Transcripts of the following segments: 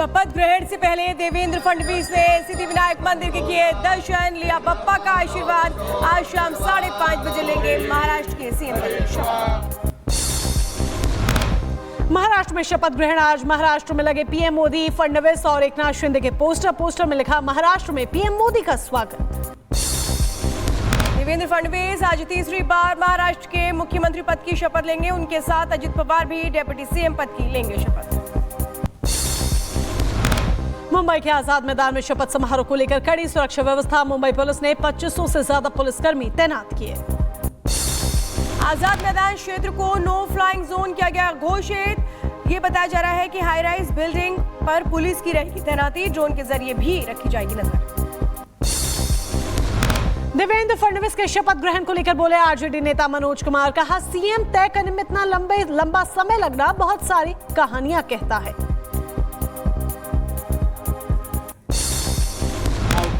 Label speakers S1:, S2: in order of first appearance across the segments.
S1: शपथ ग्रहण से पहले देवेंद्र फडणवीस ने सिद्धिविनायक मंदिर के किए दर्शन, लिया बप्पा का आशीर्वाद। आज शाम 5:30 बजे लेंगे महाराष्ट्र के सीएम पद की शपथ। महाराष्ट्र में शपथ ग्रहण आज। महाराष्ट्र में लगे पीएम मोदी, फडणवीस और एकनाथ शिंदे के पोस्टर में लिखा महाराष्ट्र में पीएम मोदी का स्वागत। देवेंद्र फडणवीस आज तीसरी बार महाराष्ट्र के मुख्यमंत्री पद की शपथ लेंगे। उनके साथ अजित पवार भी डिप्टी सीएम पद की लेंगे शपथ। मुंबई के आजाद मैदान में शपथ समारोह को लेकर कड़ी सुरक्षा व्यवस्था। मुंबई पुलिस ने 2500 से ज्यादा पुलिसकर्मी तैनात किए। आजाद मैदान क्षेत्र को नो फ्लाइंग जोन किया गया घोषित। ये बताया जा रहा है कि हाई राइज बिल्डिंग पर पुलिस की रहेगी तैनाती। ड्रोन के जरिए भी रखी जाएगी नजर। देवेंद्र फडणवीस के शपथ ग्रहण को लेकर बोले आरजेडी नेता मनोज कुमार। कहा सीएम तय करने में इतना लंबा समय लगना बहुत सारी कहानियां कहता है।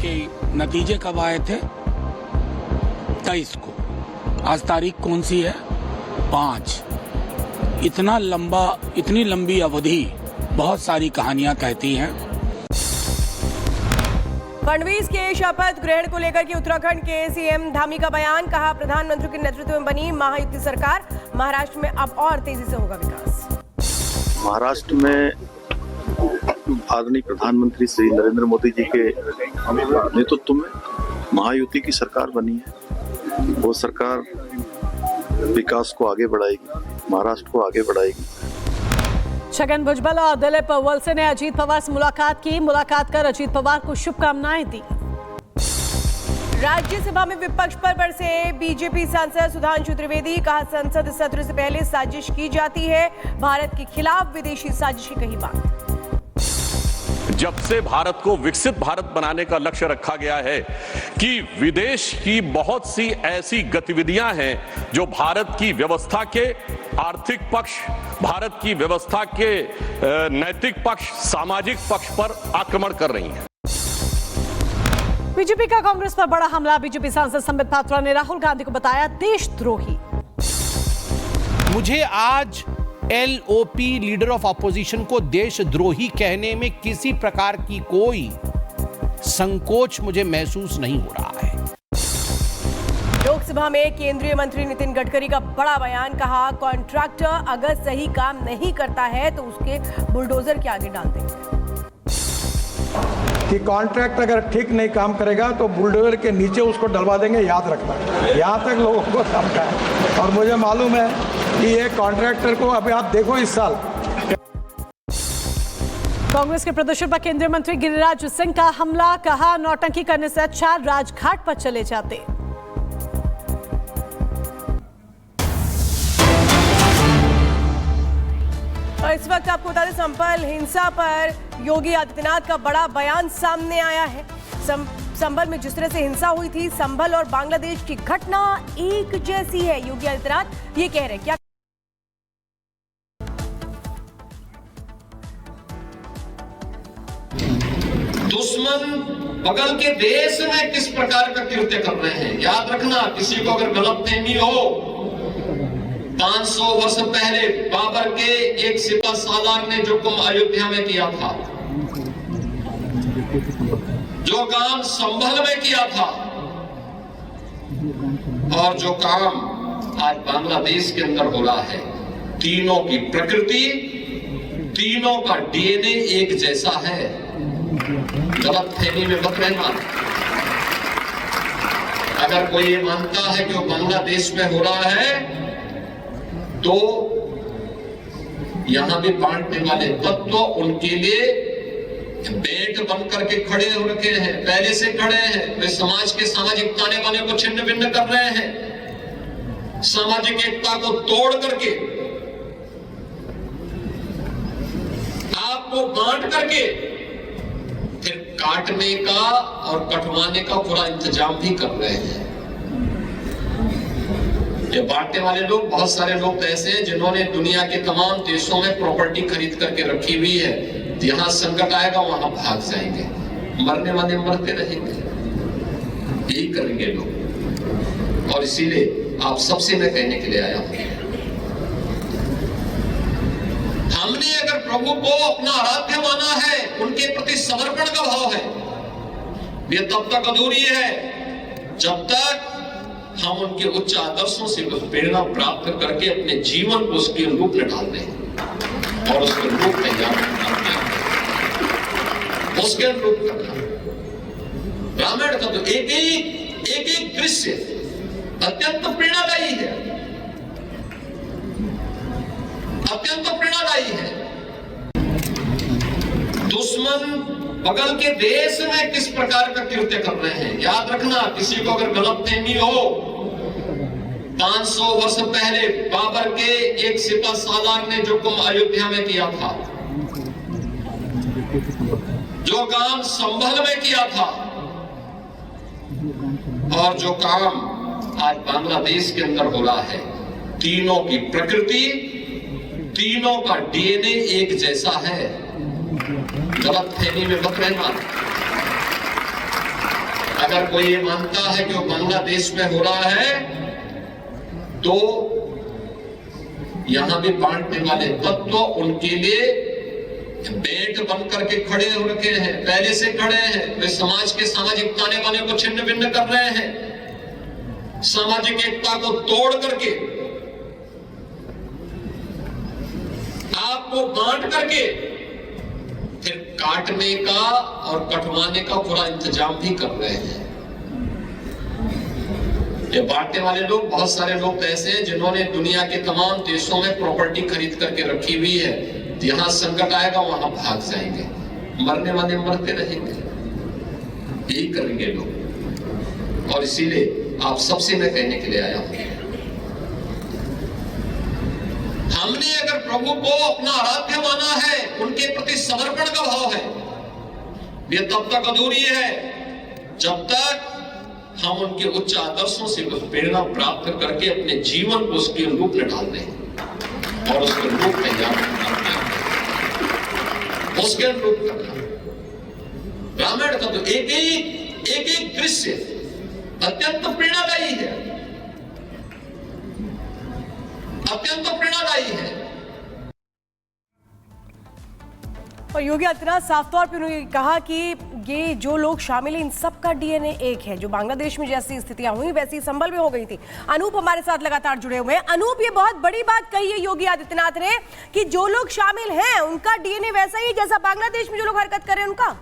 S2: के नतीजे कब आए थे? 23 को। आज तारीख कौन सी है? 5। इतनी लंबी अवधि बहुत सारी कहानियां कहती हैं।
S1: फडणवीस के शपथ ग्रहण को लेकर के उत्तराखंड के सीएम धामी का बयान। कहा प्रधानमंत्री के नेतृत्व में बनी महायुति सरकार। महाराष्ट्र में अब और तेजी से होगा विकास।
S3: महाराष्ट्र में आदरणीय प्रधानमंत्री श्री नरेंद्र मोदी जी के नेतृत्व में महायुति की सरकार बनी है। वो सरकार विकास को आगे बढ़ाएगी, महाराष्ट्र को आगे बढ़ाएगी।
S1: छगन भुजबल और दिलीप वलसे ने अजीत पवार से मुलाकात की। मुलाकात कर अजीत पवार को शुभकामनाएं दी। राज्यसभा में विपक्ष पर बरसे बीजेपी सांसद सुधांशु त्रिवेदी। कहा संसद सत्र से पहले साजिश की जाती है। भारत के खिलाफ विदेशी साजिश की कही बात।
S4: जब से भारत को विकसित भारत बनाने का लक्ष्य रखा गया है कि विदेश की बहुत सी ऐसी गतिविधियां हैं जो भारत की व्यवस्था के आर्थिक पक्ष, भारत की व्यवस्था के नैतिक पक्ष, सामाजिक पक्ष पर आक्रमण कर रही हैं।
S1: बीजेपी का कांग्रेस पर बड़ा हमला। बीजेपी सांसद संबित पात्रा ने राहुल गांधी को बताया देशद्रोही।
S5: मुझे आज LOP लीडर ऑफ अपोजिशन को देशद्रोही कहने में किसी प्रकार की कोई संकोच मुझे महसूस नहीं हो रहा है।
S1: लोकसभा में केंद्रीय मंत्री नितिन गडकरी का बड़ा बयान। कहा कॉन्ट्रैक्टर अगर सही काम नहीं करता है तो उसके बुलडोजर के आगे डाल देंगे।
S6: कि कॉन्ट्रैक्ट अगर ठीक नहीं काम करेगा तो बुलडोजर के नीचे उसको डलवा देंगे, याद रखना। यहाँ तक लोगों को समझा है और मुझे मालूम है कि ये कॉन्ट्रैक्टर को अभी आप देखो इस साल।
S1: कांग्रेस के प्रदर्शन पर केंद्रीय मंत्री गिरिराज सिंह का हमला। कहा नौटंकी करने से अच्छा राजघाट पर चले जाते। और इस वक्त आपको बता दें संभल हिंसा पर योगी आदित्यनाथ का बड़ा बयान सामने आया है। संभल में जिस तरह से हिंसा हुई थी, संभल और बांग्लादेश की घटना एक जैसी है। योगी आदित्यनाथ ये कह रहे हैं। क्या
S7: दुश्मन बगल के देश में किस प्रकार का कृत्य कर रहे हैं, याद रखना। किसी को अगर गलतफहमी हो, 500 वर्ष पहले बाबर के एक सिपा सालार ने जो काम अयोध्या में किया था, जो काम संभल में किया था, और जो काम आज बांग्लादेश के अंदर हो रहा है, तीनों की प्रकृति, तीनों का DNA एक जैसा है। गलतफहमी में मत रहना। अगर कोई ये मानता है कि वो बांग्लादेश में हो रहा है तो यहां भी बांटने वाले तत्व तो उनके लिए बेट बन करके खड़े हो रखे हैं, पहले से खड़े हैं। वे समाज के सामाजिक ताने बाने को छिन्न भिन्न कर रहे हैं, सामाजिक एकता को तोड़ करके, आपको बांट करके फिर काटने का और कटवाने का पूरा इंतजाम भी कर रहे हैं। ये बांटने वाले लोग, बहुत सारे लोग तो ऐसे हैं जिन्होंने दुनिया के तमाम देशों में प्रॉपर्टी खरीद करके रखी हुई है। यहां संकट आएगा वहां भाग जाएंगे, मरने वाले मरते रहेंगे, यही करेंगे लोग। और इसीलिए आप सबसे मैं कहने के लिए आया हूं, हमने अगर प्रभु को अपना आराध्य माना है, उनके प्रति समर्पण का भाव है, ये तब तक अधूरी है जब तक हम उनके उच्च आदर्शों से प्रेरणा प्राप्त करके अपने जीवन को उसके रूप में डाल दें और उसके रूप में उसके रूप करना। रामायण का तो एक दृश्य अत्यंत प्रेरणादायी है, अत्यंत प्रेरणादायी है। दुश्मन बगल के देश में किस प्रकार का कृत्य कर रहे हैं, याद रखना। किसी को अगर गलतफहमी हो, 500 वर्ष पहले बाबर के एक सिपह सालार ने जो काम अयोध्या में किया था, जो काम संभल में किया था, और जो काम आज बांग्लादेश के अंदर हो रहा है, तीनों की प्रकृति, तीनों का डीएनए एक जैसा है। गलतफहमी में मत रहना। अगर कोई ये मानता है कि वो बांग्लादेश में हो रहा है, तो यहां भी बांटने वाले तत्व उनके लिए बेट बन करके खड़े हो रखे हैं, पहले से खड़े हैं। वे समाज के सामाजिक ताने बाने को छिन्न भिन्न कर रहे हैं, सामाजिक एकता को तोड़ करके, आपको बांट करके फिर काटने का और कटवाने का पूरा इंतजाम भी कर रहे हैं। ये बांटने वाले लोग, बहुत सारे लोग तो ऐसे हैं जिन्होंने दुनिया के तमाम देशों में प्रॉपर्टी खरीद करके रखी हुई है। यहां संकट आएगा वहां भाग जाएंगे, मरने वाले मरते रहेंगे, यही करेंगे लोग। और इसीलिए आप सबसे मैं कहने के लिए आया हूं, हमने अगर प्रभु को अपना आराध्य माना है, उनके प्रति समर्पण का भाव है, ये तब तक अधूरी है जब तक हम उनके उच्च आदर्शों से प्रेरणा प्राप्त करके अपने जीवन को उसके रूप में डाल दें और उसके रूप में उसके रूप करना। रामायण का तो एक दृश्य अत्यंत प्रेरणादायी है, अत्यंत प्रेरणादायी है।
S1: और योगी आदित्यनाथ साफ तौर पर उन्होंने कहा कि ये जो लोग शामिल हैं, इन सब का डीएनए एक है। जो बांग्लादेश में जैसी स्थितियां हुई वैसी संभल में हो गई थी। अनूप हमारे साथ लगातार जुड़े हुए हैं। अनूप, ये बहुत बड़ी बात कही है योगी आदित्यनाथ ने कि जो लोग शामिल हैं उनका डीएनए वैसा ही जैसा बांग्लादेश में जो लोग हरकत कर रहे हैं उनका।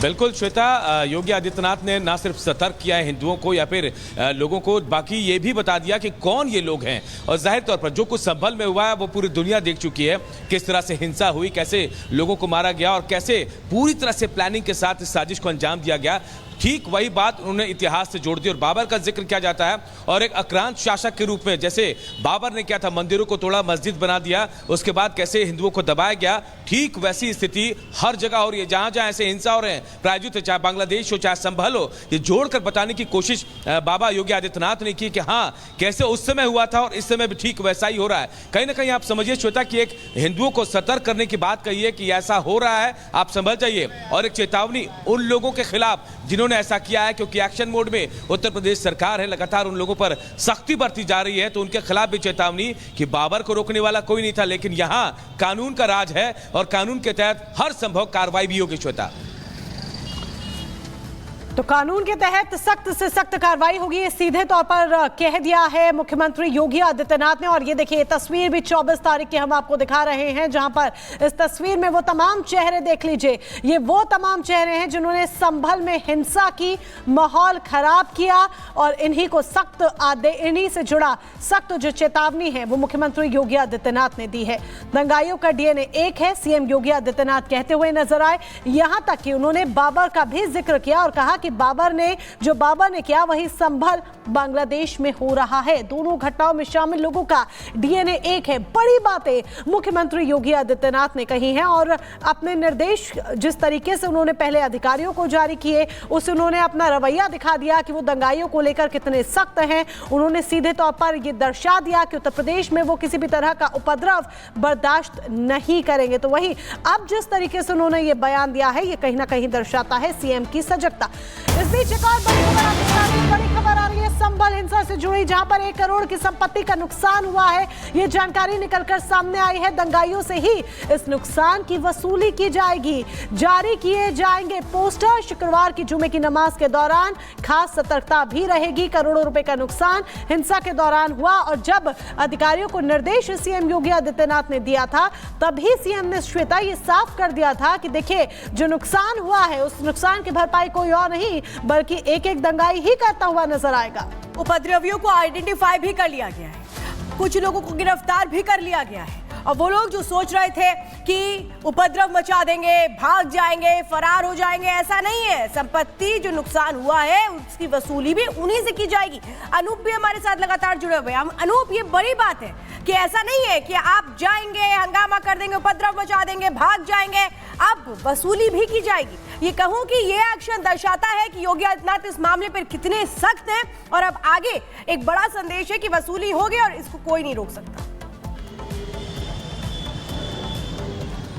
S8: बिल्कुल श्वेता, योगी आदित्यनाथ ने ना सिर्फ सतर्क किया है हिंदुओं को या फिर लोगों को, बाकी ये भी बता दिया कि कौन ये लोग हैं। और जाहिर तौर पर जो कुछ संभल में हुआ है वो पूरी दुनिया देख चुकी है, किस तरह से हिंसा हुई, कैसे लोगों को मारा गया और कैसे पूरी तरह से प्लानिंग के साथ इस साजिश को अंजाम दिया गया। ठीक वही बात उन्होंने इतिहास से जोड़ दी और बाबर का जिक्र किया जाता है। और एक आक्रांत शासक के रूप में जैसे बाबर ने क्या था, मंदिरों को तोड़ा, मस्जिद बना दिया, उसके बाद कैसे हिंदुओं को दबाया गया, ठीक वैसी स्थिति हर जगह हो रही है। जहां जहां ऐसे हिंसा हो रहे हैं, प्रायोजित है, चाहे बांग्लादेश हो चाहे संभल हो, ये जोड़कर बताने की कोशिश बाबा योगी आदित्यनाथ ने की कि हाँ, कैसे उस समय हुआ था और इस समय भी ठीक वैसा ही हो रहा है। कहीं ना कहीं आप समझिए श्वेता कि एक हिंदुओं को सतर्क करने की बात कही है कि ऐसा हो रहा है, आप समझ जाइए। और एक चेतावनी उन लोगों के खिलाफ जिन्होंने ऐसा किया है, क्योंकि एक्शन मोड में उत्तर प्रदेश सरकार है, लगातार उन लोगों पर सख्ती बरती जा रही है, तो उनके खिलाफ भी चेतावनी कि बाबर को रोकने वाला कोई नहीं था, लेकिन यहां कानून का राज है और कानून के तहत हर संभव कार्रवाई भी होगी। श्वेता,
S1: तो कानून के तहत सख्त से सख्त कार्रवाई होगी, ये सीधे तौर पर कह दिया है मुख्यमंत्री योगी आदित्यनाथ ने। और ये देखिए, तस्वीर भी 24 तारीख की हम आपको दिखा रहे हैं, जहां पर इस तस्वीर में वो तमाम चेहरे देख लीजिए, ये वो तमाम चेहरे हैं जिन्होंने संभल में हिंसा की, माहौल खराब किया और इन्हीं को सख्त इन्हीं से जुड़ा सख्त जो चेतावनी है वो मुख्यमंत्री योगी आदित्यनाथ ने दी है। दंगाइयों का डीएनए एक है, सीएम योगी आदित्यनाथ कहते हुए नजर आए। यहां तक कि उन्होंने बाबर का भी जिक्र किया और कहा कि बाबर ने किया वही संभल बांग्लादेश में हो रहा है। दोनों घटनाओं में शामिल लोगों का डीएनए एक है। बड़ी बातें मुख्यमंत्री योगी आदित्यनाथ ने कही हैं और अपने निर्देश जिस तरीके से उन्होंने पहले अधिकारियों को जारी किए, उससे उन्होंने अपना रवैया दिखा दिया कि वो दंगाइयों को लेकर कितने सख्त हैं। उन्होंने सीधे तौर पर यह दर्शा दिया कि उत्तर प्रदेश में वो किसी भी तरह का उपद्रव बर्दाश्त नहीं करेंगे। तो वही अब जिस तरीके से उन्होंने ये बयान दिया है, ये कहीं ना कहीं दर्शाता है सीएम की सजगता। इस बीच एक और बड़ी खबर आ रही है संभल हिंसा से जुड़ी, जहां पर 1 करोड़ की संपत्ति का नुकसान हुआ है। ये जानकारी निकलकर सामने आई है। दंगाइयों से ही इस नुकसान की वसूली की जाएगी। जारी किए जाएंगे पोस्टर। शुक्रवार की जुमे की नमाज के दौरान खास सतर्कता भी रहेगी। करोड़ों रुपए का नुकसान हिंसा के दौरान हुआ और जब अधिकारियों को निर्देश सीएम योगी आदित्यनाथ ने दिया था, तभी सीएम ने श्वेता ये साफ कर दिया था कि देखिए, जो नुकसान हुआ है उस नुकसान की भरपाई कोई और नहीं बल्कि एक दंगाई ही करता हुआ नजर आएगा।
S9: उपद्रवियों को आइडेंटिफाई भी कर लिया गया है, कुछ लोगों को गिरफ्तार भी कर लिया गया है। और वो लोग जो सोच रहे थे कि उपद्रव मचा देंगे, भाग जाएंगे, फरार हो जाएंगे, ऐसा नहीं है। संपत्ति जो नुकसान हुआ है उसकी वसूली भी उन्हीं से की जाएगी। अनूप भी हमारे साथ लगातार जुड़े हुए हैं। अनूप, ये बड़ी बात है कि ऐसा नहीं है कि आप जाएंगे, हंगामा कर देंगे, उपद्रव मचा देंगे, भाग जाएंगे, अब वसूली भी की जाएगी। ये कहूं कि ये एक्शन दर्शाता है कि योगी आदित्यनाथ इस मामले पर कितने सख्त हैं और अब आगे एक बड़ा संदेश है कि वसूली होगी और इसको कोई नहीं रोक सकता।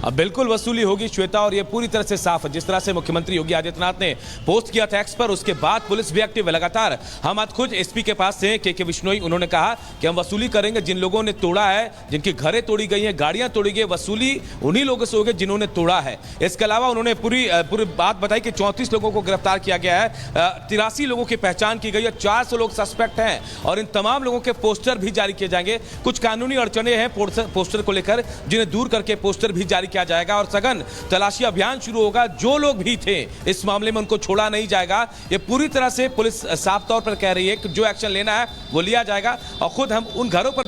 S8: अब बिल्कुल वसूली होगी श्वेता, और ये पूरी तरह से साफ है। जिस तरह से मुख्यमंत्री योगी आदित्यनाथ ने पोस्ट किया था एक्स पर, उसके बाद पुलिस भी एक्टिव है लगातार। हम आज खुद एसपी के पास से के बिश्नोई, उन्होंने कहा कि हम वसूली करेंगे। जिन लोगों ने तोड़ा है, जिनकी घरें तोड़ी गई हैं, गाड़ियां तोड़ी गई, वसूली उन्हीं लोगों से होगी जिन्होंने तोड़ा है। इसके अलावा उन्होंने पूरी बात बताई कि 34 लोगों को गिरफ्तार किया गया है, 83 लोगों की पहचान की गई है, 400 लोग सस्पेक्ट हैं और इन तमाम लोगों के पोस्टर भी जारी किए जाएंगे। कुछ कानूनी अड़चने हैं पोस्टर को लेकर, जिन्हें दूर करके पोस्टर भी जारी किया जाएगा और सघन तलाशी अभियान शुरू होगा। जो लोग भी थे इस मामले में उनको छोड़ा नहीं जाएगा। ये पूरी तरह से पुलिस साफ तौर पर कह रही है कि जो एक्शन लेना है वो लिया जाएगा और खुद हम उन घरों पर